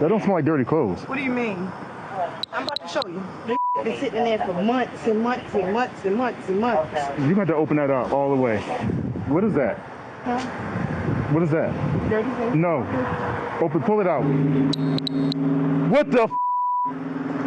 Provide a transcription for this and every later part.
That don't smell like dirty clothes. What do you mean? I'm about to show you. They've been sitting there for months and months and months and months and months. You got to open that up all the way. What is that? Huh? What is that? Dirty things? No. Pull it out. What the f***?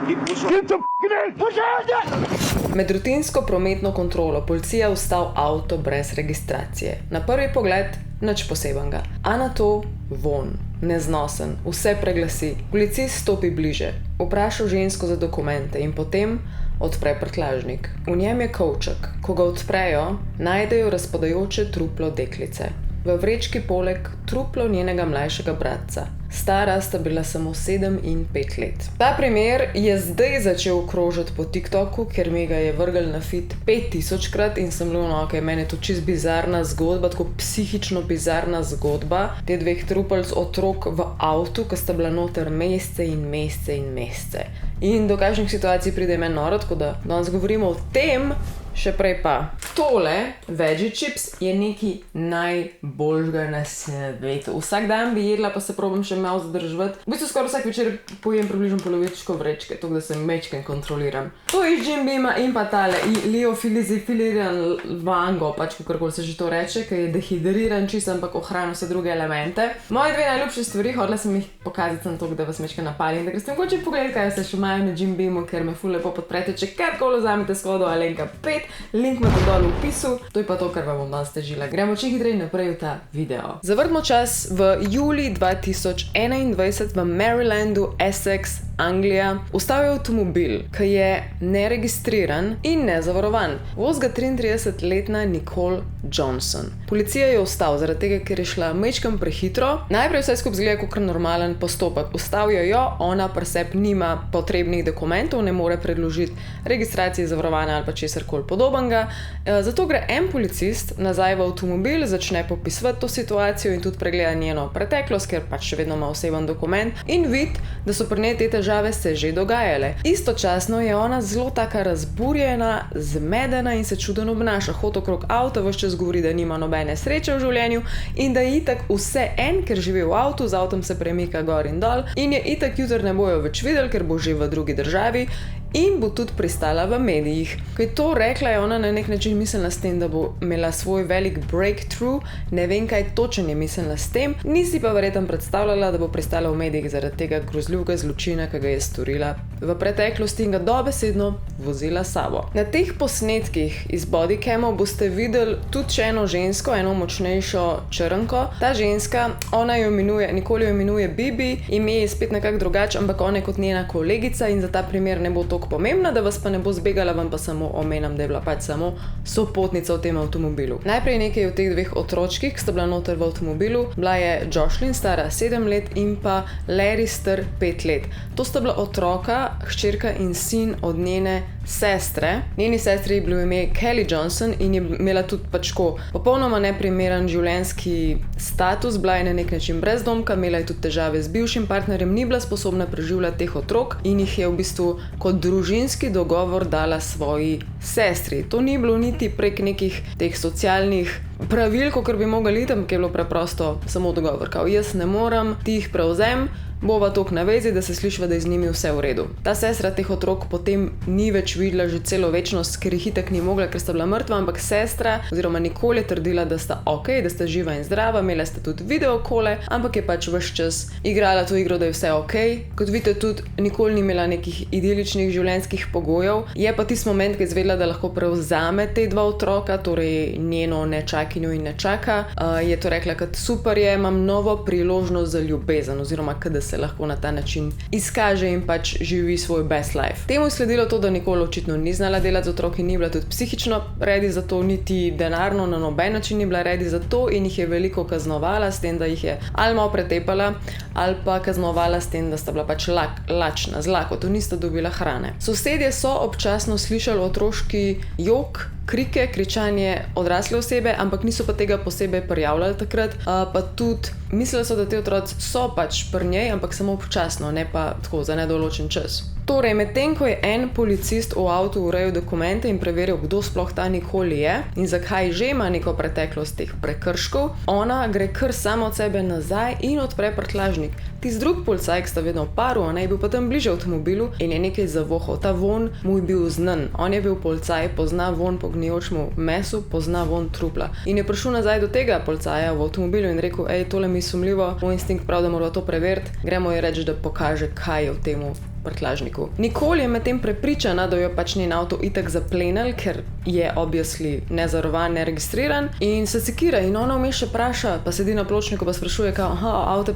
Get the f***ing in! Push your hands up! Med rutinsko prometno kontrolo policija ustal avto brez registracije. Na prvi pogled nič posebenega, a na to vonj, neznosen, vse preglasi. Policist stopi bliže, vpraša žensko za dokumente in potem odpre prtljažnik. V njem je kovček. Ko ga odprejo, najdejo razpadajoče truplo deklice. V vrečki poleg truplo njenega mlajšega bratca. Stara sta bila samo 7 in 5 let. Ta primer je zdaj začel krožiti po TikToku, ker mi ga je vrgel na feed 5000krat in sem bilo, ok, meni je to čist bizarna zgodba, tako psihično bizarna zgodba. Te dveh trupelc otrok v avtu, ki sta bila noter mesece in mesece in mesece. In do kakšnih situacij pride meni noro, tako da danes govorimo o tem, še prej pa. Tole, veggie chips, je nekaj najboljšega na svetu. Vsak dan bi jedla, pa se probam še malo zadrževati. V bistvu skoraj vsak večer pojem približno polovičko vrečke, tako da se mečken kontroliram. To iz Jim Beama in pa tale liofilizifiliran vango, pač kakorkoli se že to reče, ki je dehidriran čisto, ampak ohranja vse druge elemente. Moje dve najljubše stvari, hodila sem jih pokazati sem toliko, da vas mečken napalim, da greste mogoče pogledati, kaj se še imajo na Jim Beamu, ker me ful lepo podprete, če karkoli vzamete s kodo Alenka 5. Link imate dol v opisu, to je pa to, kar vam bom danes težila. Gremo čim hitreje naprej v ta video. Zavrtimo čas v juli 2021 v Marylandu, Essex, Anglija. Ustal je avtomobil, ki je neregistriran in nezavarovan. Voz ga 33-letna Nicole Johnson. Policija je ustal zaradi tega, ker je šla majčkeno prehitro. Najprej vse skupaj zgleda kot normalen postopek. Ustavijo jo, ona pri sebi nima potrebnih dokumentov, ne more predložiti registracije, zavarovanja ali pa česarkoli podobnega. Zato gre en policist nazaj v avtomobil, začne popisovati to situacijo in tudi pregleda njeno preteklost, ker pač še vedno ima oseben dokument in vidi, da so pri njej te težave se že dogajale. Istočasno je ona zelo taka razburjena, zmedena in se čudno obnaša. Hodi okrog avta, ves čas govori, da nima nobene sreče v življenju in da je itak vse en, ker živi v avtu, z avtom se premika gor in dol in je itak jutri ne bojo več videli, ker bo že v drugi državi in bo tudi pristala v medijih. Ko je to rekla, je ona na nek način mislila s tem, da bo imela svoj velik breakthrough, ne vem kaj točno je mislila s tem, nisi pa verjetno predstavljala, da bo pristala v medijih zaradi tega grozljivega zločina, ki ga je storila v preteklosti in ga dobesedno vozila s sabo. Na teh posnetkih iz bodycamov boste videli tudi še eno žensko, eno močnejšo črnko. Ta ženska, ona jo imenuje, Nicole jo imenuje Bibi, ime je spet nekako drugače, ampak ona je kot njena kolegica in za ta primer ne bo toliko pomembna, da vas pa ne bo zbegala, vam pa samo omenam, da je bila pač samo sopotnica v tem avtomobilu. Najprej nekaj o teh dveh otročkih, ki sta bila noter v avtomobilu. Bila je Jocelyn, stara 7 let in pa Larry, star 5 let. To sta bila otroka, hčerka in sin od njene sestre. Njeni sestri je bilo ime Kelly Johnson in je imela tudi pač popolnoma neprimeren življenjski status, bila je na nek način brezdomka, imela je tudi težave z bivšim partnerjem, ni bila sposobna preživljati teh otrok in jih je v bistvu kot družinski dogovor dala svoji sestri. To ni bilo niti prek nekih teh socialnih pravil, kakor bi mogli iti, ampak je bilo preprosto samo dogovor, kao jaz ne moram, ti jih prevzem, bova toliko na vezi, da se slišva, da je z njimi vse v redu. Ta sestra teh otrok potem ni več videla že celo večnost, ker jih itak ni mogla, ker sta bila mrtva, ampak sestra oziroma Nicole je trdila, da sta ok, da sta živa in zdrava, imela sta tudi videokole, ampak je pač ves čas igrala to igro, da je vse ok. Kot vidite, tudi Nicole ni imela nekih idiličnih življenjskih pogojev. Je pa tisti moment, ko je izvedela, da lahko prevzame te dva otroka, torej njeno nečakinjo in nečaka, je to rekla, kot super je, imam novo priložnost za ljubezen oziroma kada se lahko na ta način izkaže in pač živi svoj best life. Temu je sledilo to, da Nicole očitno ni znala delati z otroki, ni bila tudi psihično ready za to, niti denarno na noben način ni bila ready za to in jih je veliko kaznovala s tem, da jih je ali malo pretepala ali pa kaznovala s tem, da sta bila pač lačna, z lakoto, nista dobila hrane. Sosedje so občasno slišali otroški jok krike, kričanje odrasle osebe, ampak niso pa tega posebej prijavljali takrat, pa tudi mislili so, da te otroci so pač pri njej, ampak samo občasno, ne pa tako za nedoločen čas. Torej, medtem ko je en policist v avtu urejal dokumente in preveril, kdo sploh ta Nikoli je in zakaj že ima neko preteklost teh prekrškov, ona gre kar samo od sebe nazaj in odpre prtljažnik. Tisti drug policaj, ki sta vedno v paru, je bil pa tam bliže avtomobilu in je nekaj zavohal. Ta von mu je bil znan. On je bil policaj, pozna von po gnijočemu mesu, pozna von trupla. In je prišel nazaj do tega policaja v avtomobilu in rekel, tole mi je sumljivo, moj instinkt prav, da moramo to preveriti, gremo ji reči, da pokaže, kaj je v temu prtljažniku. Nikoli je medtem prepričana, da jo pač njen avto itak zaplenil, ker je obviously nezavarovan, neregistriran in se sekira in ona vmes še vpraša, pa sedi na pločniku pa sprašuje, avto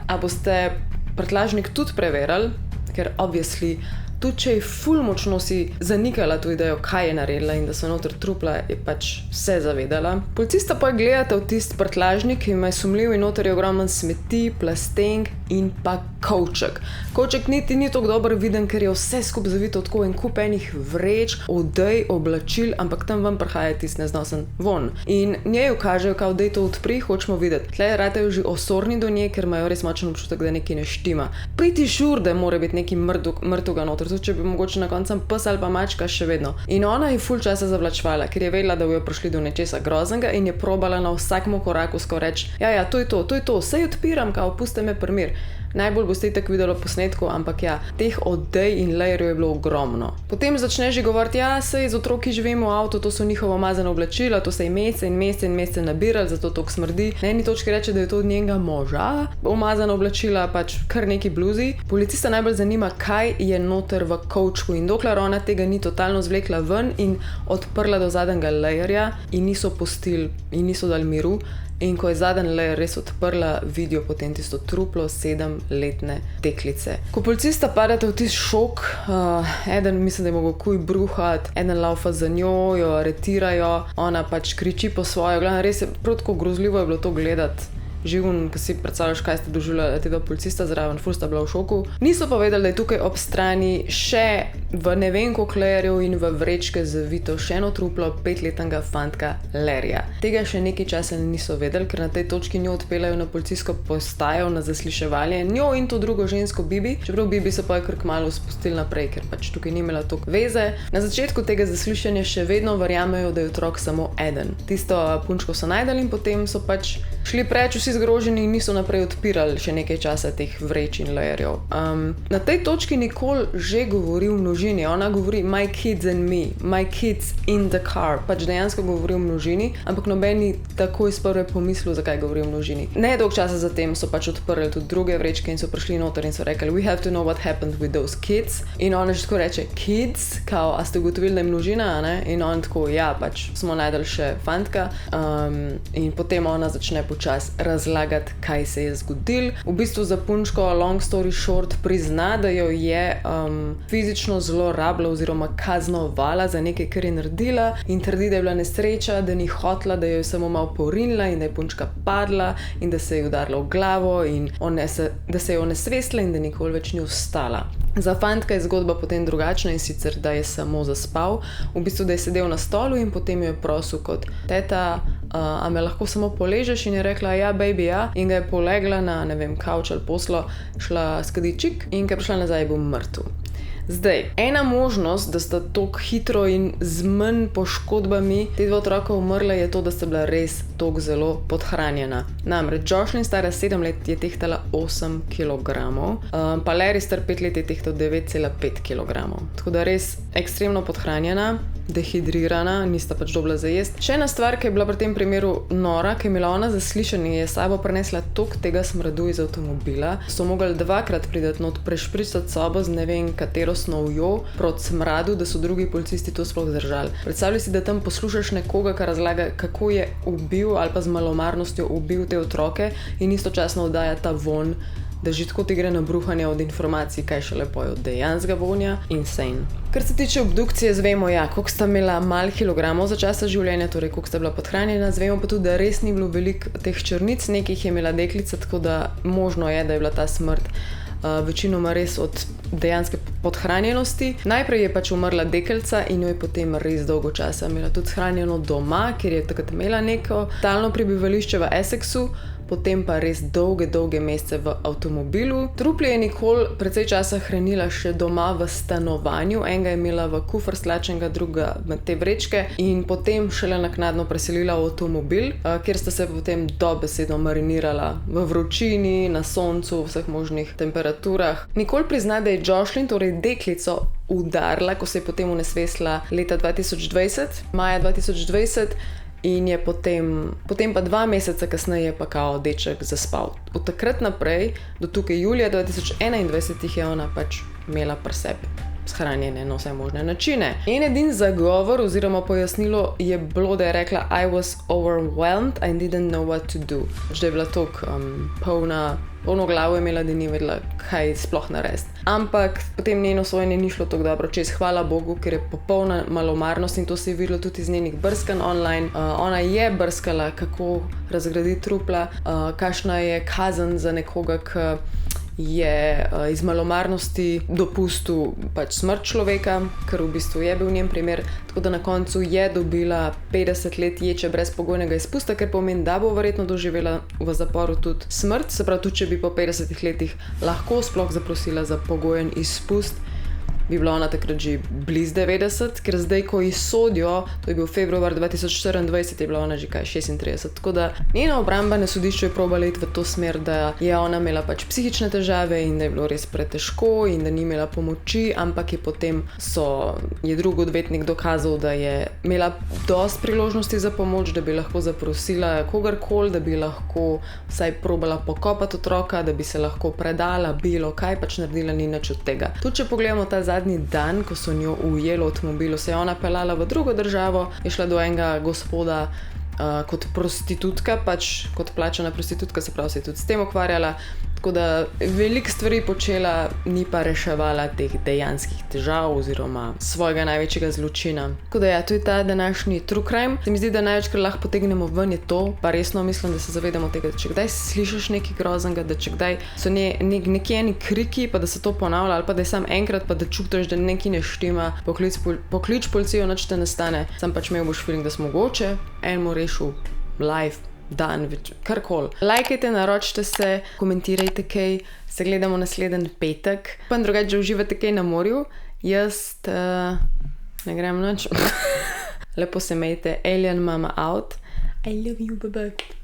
a boste prtljažnik tudi preverili, ker obviously tudi če je ful močno si zanikala to idejo, kaj je naredila in da so noter trupla, je pač vse zavedala. Policista pa gledata v tisti prtljažnik, ki ima sumljiv in noter je ogromen smeti, plastenk in pa kovček. Kovček niti ni tako dobro viden, ker je vse skupaj zavito tako en kup enih vreč, odej, oblačil, ampak tam ven prihaja tisti neznosen von. In njej kažejo, kao dej to odpri, hočemo videti. Tle ratejo že osorni do nje, ker imajo res močen občutek, da nekaj ne štima. Pretty sure, da mora biti neki mrtvega noter, tudi če bi mogoče na koncu pes ali pa mačka še vedno. In ona je ful časa zavlačevala, ker je vedela, da bojo prišli do nečesa groznega in je probala na vsakem koraku skoraj reči, ja, to je to, sej odpiram, kao, puste me primir. Najbolj boste itak videli posnetku, ampak ja, teh odej in lajerjev je bilo ogromno. Potem začne že govoriti, ja, sej z otroki živimo v avtu, to so njihova umazana oblačila, to se je mesece nabirali, zato toliko smrdi. Na eni točki reče, da je to od njenega moža, umazana oblačila, pač kar neki bluzi. Policista najbolj zanima, kaj je noter v kovčku in dokler ona tega ni totalno zvlekla ven in odprla do zadnjega lajerja in niso pustili in niso dali miru. In ko je zadnji lajer res odprla, vidijo potem tisto truplo 7-letne deklice. Ko policista padete v tisti šok, eden misli, da je mogel kuj bruhat, eden laufa za njo, jo aretirajo, ona pač kriči po svojo. Glavno, res je prav tako grozljivo je bilo to gledati. Živun, ko si predstavljaš, kaj ste doživljali tega policista zraven, ful sta bila v šoku. Niso pa vedeli, da je tukaj ob strani še v ne vem koliko lajerjev in v vrečke zavito še eno truplo 5-letnega fantka Larryja. Tega še nekaj časa niso vedeli, ker na tej točki njo odpeljajo na policijsko postajo na zasliševanje. Njo in to drugo žensko Bibi, čeprav Bibi so pa kar kmalu spustili naprej, ker pač tukaj ni imela toliko veze. Na začetku tega zaslišanja še vedno verjamejo, da je otrok samo eden. Tisto punčko so najdeli in potem so pač šli preč, vsi zgroženi in niso naprej odpirali še nekaj časa teh vreč in lajerjev. Na tej točki Nikoli že govori v množini. Ona govori my kids and me, my kids in the car. Pač dejansko govori v množini, ampak noben ni tako iz prve pomislil, zakaj govori v množini. Ne dolgo časa zatem so pač odprli tudi druge vrečke in so prišli noter in so rekli, we have to know what happened with those kids. In ona že tako reče, kids, kao, a ste ugotovili, da je množina, ne? In on tako, ja, pač smo najdeli še fantka. In potem ona začne počas razlagati, kaj se je zgodil. V bistvu za punčko, long story short, prizna, da jo je fizično zelo rabila oziroma kaznovala za nekaj, kar je naredila in trdi, da je bila nesreča, da ni hotla, da jo je samo malo porinila in da je punčka padla in da se je udarila v glavo in da se je onesvestila in da nikoli več ni vstala. Za fantka je zgodba potem drugačna in sicer, da je samo zaspal, v bistvu, da je sedel na stolu in potem jo je prosil kot teta, a me lahko samo poležeš in je rekla, ja, baby, ja, in ga je polegla na, ne vem, kavč ali poslo, šla skadičik in ko je prišla nazaj, je bil mrtev. Zdaj, ena možnost, da sta tako hitro in z manj poškodbami te dva otroka umrla, je to, da sta bila res tako zelo podhranjena. Namreč, Jocelyn, stara 7 let, je tehtala 8 kilogramov, pa Larry, star 5 let, je tehtal 9,5 kilogramov. Tako da res ekstremno podhranjena, dehidrirana, nista pač dobila za jesti. Še ena stvar, ki je bila pri tem primeru nora, ki je imela ona zaslišanje, je sabo prinesla toliko tega smradu iz avtomobila, so mogli 2-krat priti not, prešpricati sobo z ne vem katero snovjo proti smradu, da so drugi policisti to sploh zdržali. Predstavljaj si, da tam poslušaš nekoga, ki razlaga, kako je ubil ali pa z malomarnostjo ubil te otroke in istočasno oddaja ta von, da že tako ti gre na bruhanje od informacij, kaj še lepo je od dejanskega vonja. Insane. Kar se tiče obdukcije, zvemo, ja, koliko sta imela malo kilogramov za časa življenja, torej koliko sta bila podhranjena, zvemo pa tudi, da res ni bilo veliko teh črnic, nekih je imela deklica, tako da možno je, da je bila ta smrt večinoma res od dejanske podhranjenosti. Najprej je pač umrla deklica in jo je potem res dolgo časa imela tudi shranjeno doma, ker je takrat imela neko stalno prebivališče v Essexu, potem pa res dolge mesece v avtomobilu. Trupli je Nicole precej časa hranila še doma v stanovanju, enega je imela v kufr stlačenega, druga med te vrečke in potem šele naknadno preselila v avtomobil, kjer sta se potem dobesedno marinirala v vročini, na soncu, v vseh možnih temperaturah. Nicole prizna, da je Joshlin, torej deklico, udarila, ko se je potem unesvesila leta 2020, maja 2020, in je potem pa 2 meseca kasneje pa kao deček zaspal. Od takrat naprej do tukaj julija 2021 jih je ona pač imela pri sebi shranjene na vse možne načine. In edin zagovor oziroma pojasnilo je bilo, da je rekla I was overwhelmed, I didn't know what to do. Že je bila toliko polno glavo imela, da ni vedela, kaj sploh narediti. Ampak potem njeno sojenje ni šlo tako dobro čez, hvala Bogu, ker je popolna malomarnost in to se je videlo tudi iz njenih brskanj online. Ona je brskala, kako razgraditi trupla, kakšna je kazen za nekoga, ki je iz malomarnosti dopustil pač smrt človeka, ker v bistvu je bil njen primer, tako da na koncu je dobila 50 let ječe brezpogojnega izpusta, ker pomeni, da bo verjetno doživela v zaporu tudi smrt, se pravi, tudi če bi po 50 letih lahko sploh zaprosila za pogojen izpust, bi bila ona takrat že blizu 90, ker zdaj, ko izsodijo, to je bil februar 2024, je bila ona že kaj 36, tako da njena obramba na sodišču je probala iti v to smer, da je ona imela pač psihične težave in da je bilo res pretežko in da ni imela pomoči, ampak je potem je drug odvetnik dokazal, da je imela dosti priložnosti za pomoč, da bi lahko zaprosila kogarkoli, da bi lahko vsaj probala pokopati otroka, da bi se lahko predala, bilo kaj, pač naredila ni nič od tega. Tudi če pogledamo ta zadnji dan, ko so njo ujeli v avtomobilu, se je ona peljala v drugo državo, je šla do enega gospoda kot prostitutka, pač kot plačana prostitutka, se pravi, se je tudi s tem ukvarjala, tako da veliko stvari počela, ni pa reševala teh dejanskih težav oziroma svojega največjega zločina. Tako da ja, to je ta današnji true crime. Se mi zdi, da največkrat lahko potegnemo ven je to, pa resno mislim, da se zavedamo tega, da če kdaj slišiš nekaj groznega, da če kdaj so nekje eni kriki, pa da se to ponavlja, ali pa da je sam enkrat, pa da čutiš, da nekaj ne štima, poklič policijo, nič te ne stane, sam pač imel boš feeling, da smo mogoče enemu rešil life, dan, karkoli. Lajkajte, naročite se, komentirajte kaj, se gledamo naslednji petek. Pa drugače, uživate kaj na morju, jaz ne grem nič. Lepo se imejte, Alien Mama out. I love you, bye bye.